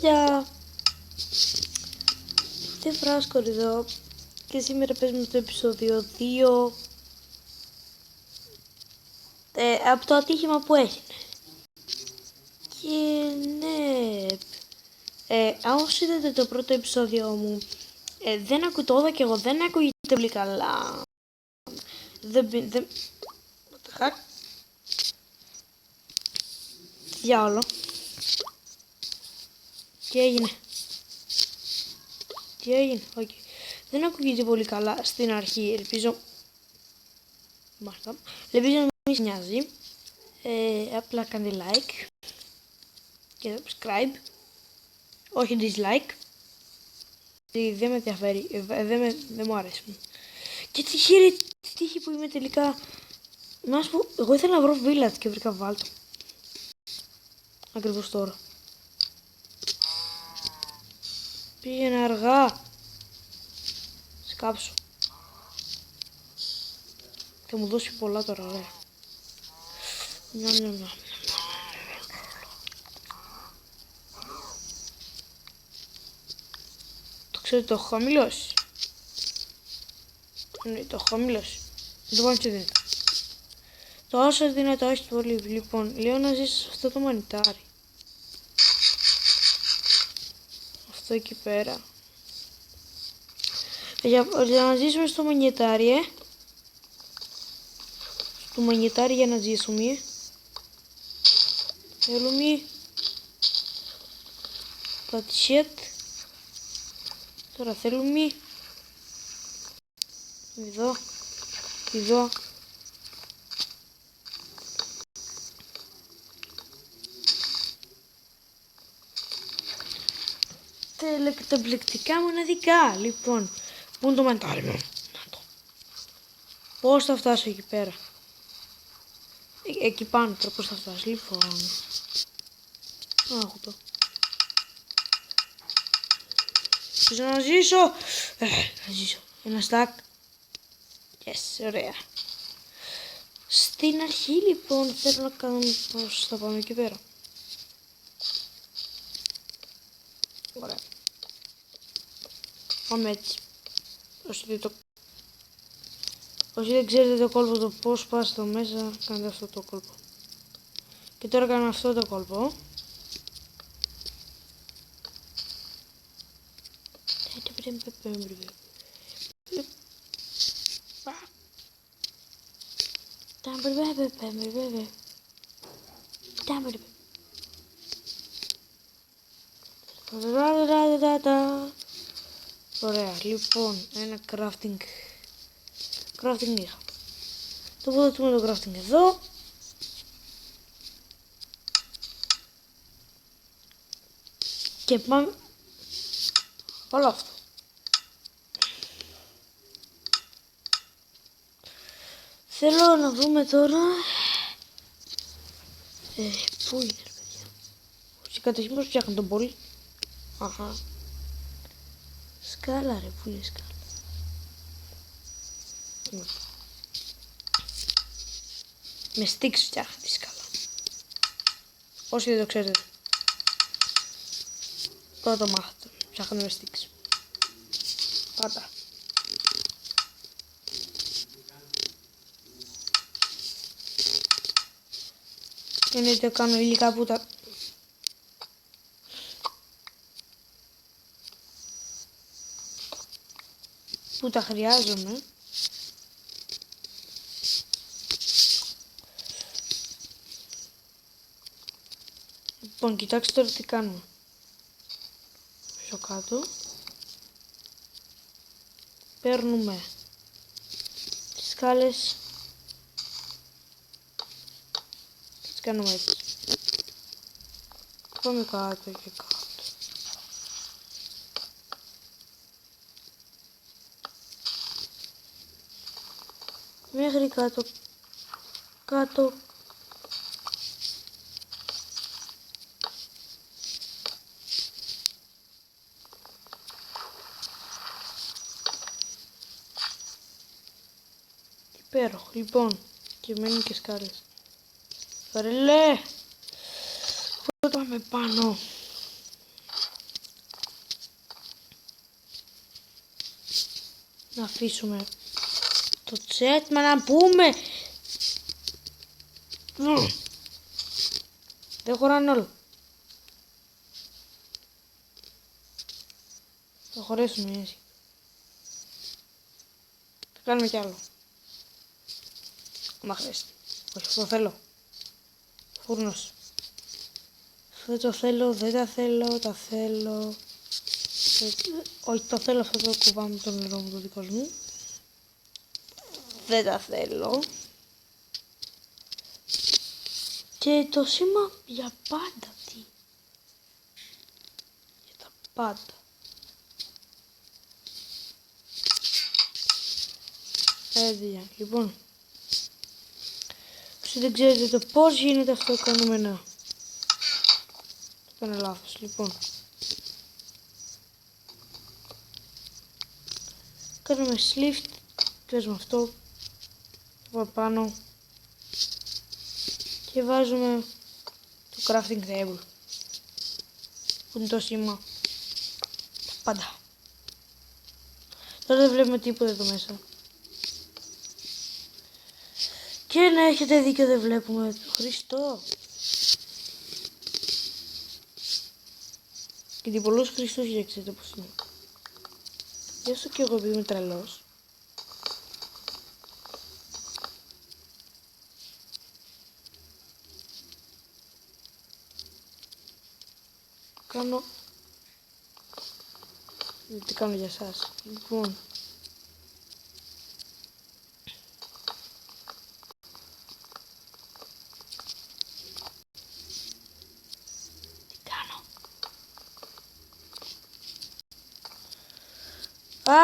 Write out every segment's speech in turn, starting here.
παιδιά! Τι Φράσκορ εδώ και σήμερα παίζουμε το επεισόδιο 2 από το ατύχημα που έγινε. Και ναι, αν όσοι είδατε το πρώτο επεισόδιο μου, δεν ακούω και εγώ δεν ακούγεται πολύ καλά. Δεν... Διάολο. Τι έγινε? Okay. Δεν ακούγεται πολύ καλά στην αρχή, ελπίζω. Μάλιστα. Ελπίζω να μην σας νοιάζει. Απλά κάντε like και subscribe. Όχι dislike. Δεν με ενδιαφέρει, δεν μου αρέσει. Και τύχη που είμαι τελικά. Να σου πω, εγώ ήθελα να βρω village και βρήκα βάλτο. Ακριβώς τώρα. Πήγαινε αργά. Σκάψου. Θα μου δώσει πολλά τώρα, ωραία. Μια. Το ξέρετε, το έχω χαμηλώσει. Ναι, το έχω χαμηλώσει. Δεν το πάνω και δυνατό. Τόσο δυνατό έχει πολύ. Λοιπόν, λέω να ζήσεις σε αυτό το μανιτάρι. Αυτό εκεί πέρα. Για να ζήσουμε στο μανιτάρι, στο μανιτάρι για να ζήσουμε. Θέλουμε τα t-shirt. Τώρα θέλουμε εδώ τα επιλεκτικά μοναδικά. Λοιπόν, πού είναι το μαντάρι μου? Πώς θα φτάσω εκεί πέρα? Εκεί πάνω τώρα πώς θα φτάσω? Λοιπόν, άχου το. Θέλω να ζήσω. Να ζήσω. Ένα stack. Yes, ωραία. Στην αρχή λοιπόν θέλω να κάνουμε πώς θα πάμε εκεί πέρα. Ωραία. Πάμε έτσι. Όσοι δεν ξέρετε το κόλπο το πώς πας στο μέσα, κάνετε αυτό το κόλπο. Και τώρα κάνω αυτό το κόλπο. Ωραία, λοιπόν, ένα crafting είχα. Τοποθετούμε το crafting εδώ. Και πάμε όλο αυτό. Θέλω να βρούμε τώρα. Πού είναι ρε παιδιά? Όσοι κατοχήμως φτιάχνουν τον πόλη. Αχα. Σκάλα ρε, πού είναι σκάλα? Με sticks φτιάχνει τη σκάλα. Όσοι δεν το ξέρετε. Πρώτο μάθατε. Φτιάχνουμε με sticks. Πάτα. Εννοείται κάνω υλικά που τα χρειάζομαι. Λοιπόν, κοιτάξτε τώρα τι κάνουμε. Πιο κάτω. Παίρνουμε τις σκάλες και τις κάνουμε έτσι. Πάμε κάτω και κάτω. Μέχρι κάτω. Υπέροχο. Λοιπόν, και μένουν και σκάλες. Φαρελέ! Πού πάμε πάνω? Να αφήσουμε το chat, μα να πούμε. Δεν χωράνε όλα. Θα χωρέσουμε έτσι. Θα κάνουμε κι άλλο. Μα χρειάζεται. Όχι, αυτό θέλω. Φούρνος. Δεν το θέλω, δεν τα θέλω, τα θέλω. Όχι, το θέλω αυτό το κουβάμε το νερό μου το δικό μου. Δεν τα θέλω. Και το σήμα για πάντα, τι. Για τα πάντα. Έδεια, λοιπόν. Όσοι δεν ξέρετε το πώς γίνεται αυτό, κάνουμε ένα. Το κάνω λάθος, λοιπόν. Κάνουμε shift, κλείσουμε αυτό, από πάνω και βάζουμε το crafting table που είναι το σήμα τα πάντα. Τώρα δεν βλέπουμε τίποτα εδώ μέσα και να έχετε δίκιο, δεν βλέπουμε. Χριστό και πολλούς Χριστούς, για ξέρετε πως είναι. Γι' αυτό και εγώ είμαι τρελός. Κάνω... Τι κάνω για εσάς. Λοιπόν. Τι κάνω.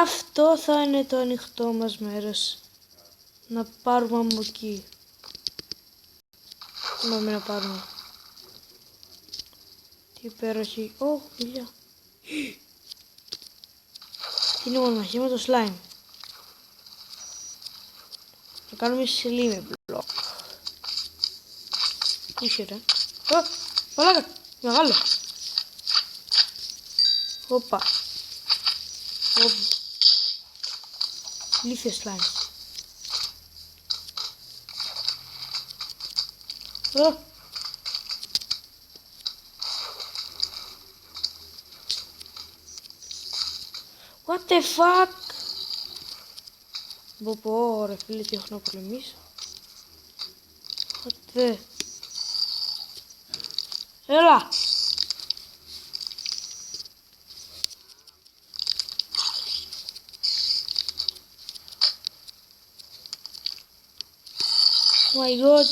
Αυτό θα είναι το ανοιχτό μας μέρος. Να πάρουμε από εκεί. Πάμε να πάρουμε. Τι υπέροχη. Ω, δουλειά. Τι είναι μονομαχία με το slime. Θα κάνουμε slime block. Τι είσαι ρε. Ω, μαλάκα. Μεγάλο. Οπα. Λίθιο slime. Ω. What the fuck. Πω ρε φίλε, τι έχω να πολεμήσω. What the. Έλα. Oh my god.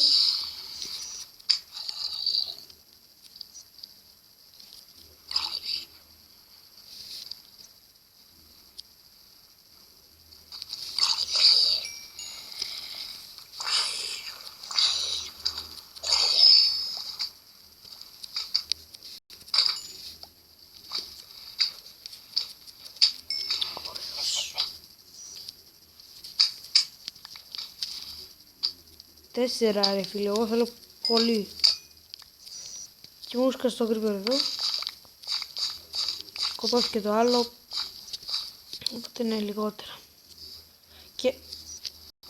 Τέσσερα ρε φίλε, εγώ θέλω πολύ. Και μου σκάσει το γρήγορο εδώ. Σκοτώθηκε το άλλο. Οπότε είναι λιγότερα. Και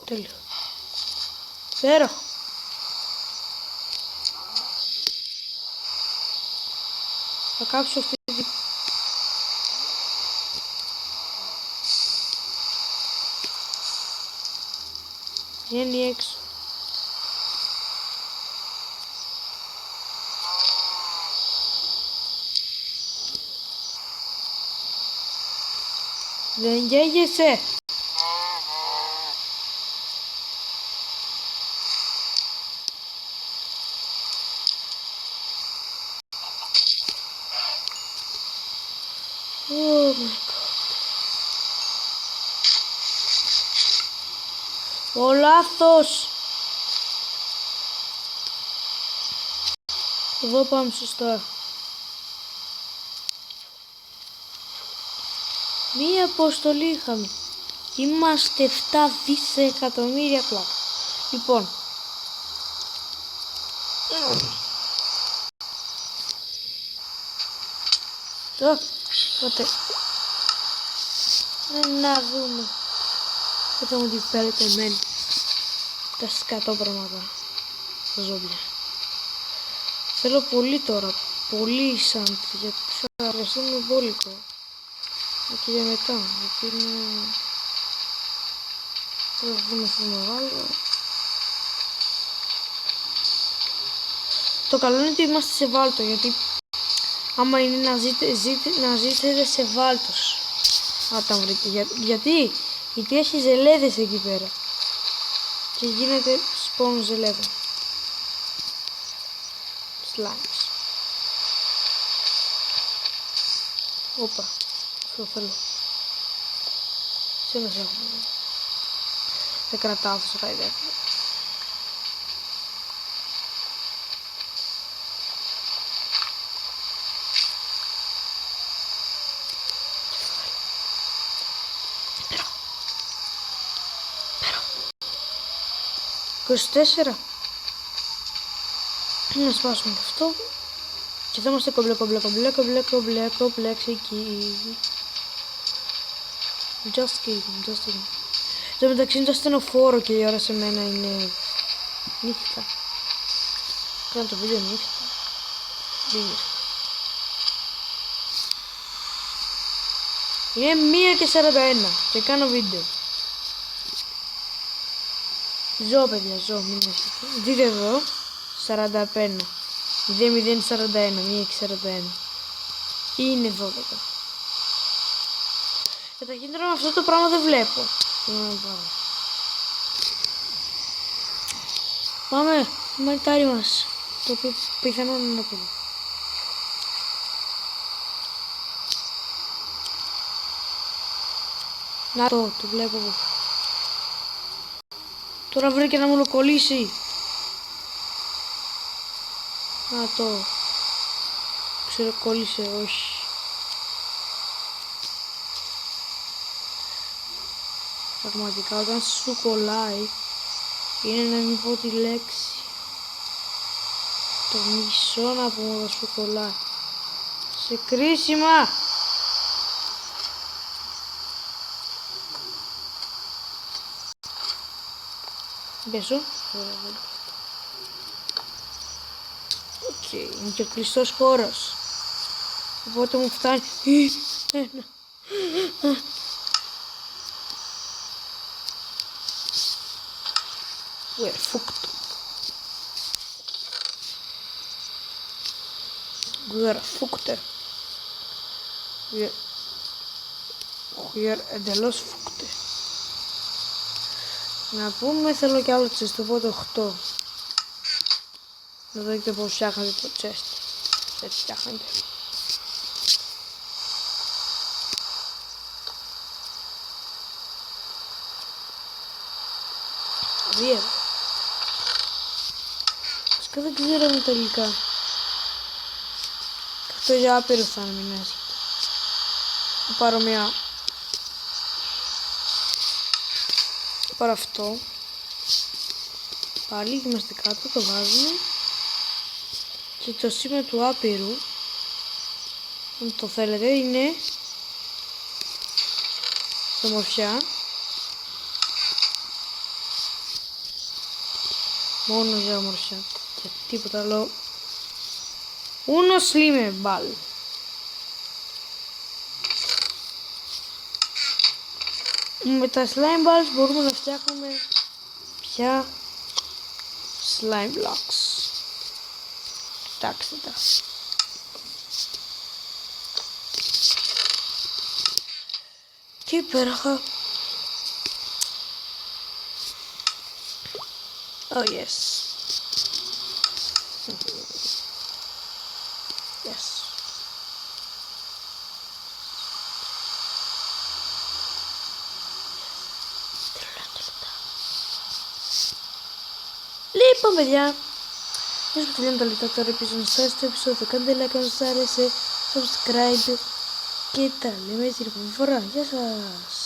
τέλειο. Φέρω. Θα κάψω αυτή τη... Βγαίνει έξω. Δεν γέγεσαι. Oh my god. Ο λάθος. Εδώ πάμε σωστά. Μία αποστολή είχαμε. Είμαστε 7 δισεκατομμύρια πλάκα. Λοιπόν. Τότε. Να δούμε. Και θα μου την φέρετε εμένα. Τα σκατό πράγματα. Τα ζόμπια. Θέλω πολύ τώρα. Πολύ σαντ. Γιατί θα χρειαστούμε μπόλικο. Και για μετά. Γιατί είναι... Θέλω να δούμε στο μεγάλο. Το καλό είναι ότι είμαστε σε βάλτο. Γιατί άμα είναι να ζήσετε σε βάλτος. Όταν βρείτε. Γιατί έχει ζελέδες εκεί πέρα. Και γίνεται spawn ζελέδα. Slimes. Όπα. Αυτό θέλω. Σε ένας έχουμε. Δεν κρατάω αυτό το χαϊδάκι. «24». Να σπάσουμε αυτό. Και θα είμαστε κομπλέξικοι. Just kidding. Στο μεταξύ είναι το ασθενοφόρο και η ώρα σε μένα είναι νύχτα. Κάνω το βίντεο νύχτα. Δεν είναι. Είναι 1:41 και κάνω βίντεο. Ζω παιδιά, ζω, μην έχετε. Δείτε εδώ, 45. 0:41, 1:41. Είναι 12. Καταρχήν τώρα με αυτό το πράγμα δεν βλέπω. Πάμε, το μανιτάρι μας. Το οποίο πιθανόν είναι από εδώ. Να το βλέπω εγώ. Τώρα βρήκε να μου κολλήσει. Να το. Ξέρω κόλλησε, όχι. Πραγματικά όταν σου κολλάει είναι να μην πω τη λέξη. Το μισό να πούμε όταν σου κολλάει. Σε κρίσιμα. Πέσω. Οκ, είναι και κλειστός χώρος. Οπότε μου φτάνει. Φούκτο. Φούκτε. Εντελώς φούκτε. Να πούμε θέλω κι άλλο chest, οπότε 8. Να δείτε πως φτιάχνετε το chest. Έτσι φτιάχνετε. Δύο. Φυσικά δεν ξέραμε τελικά. Αυτό για άπειρο θα είναι, μην έσχεται. Θα πάρω μια... Πάρω αυτό. Πάλι είμαστε κάτω, το βάζουμε. Και το σήμα του άπειρου, αν το θέλετε, είναι στο μορφιά. Μόνο για ομορφιά και τίποτα άλλο. Uno slime ball. Με τα slime balls μπορούμε να φτιάχνουμε πια slime blocks. Κοιτάξτε τα. Τι υπέροχα. Oh yes. Yes. Λοιπόν παιδιά, όσο τελειώνει τα λεπτά τώρα επίσης να σας το επεισόδιο, κάντε like αν σας άρεσε, subscribe και τα λέμε την επόμενη φορά. Γεια σας.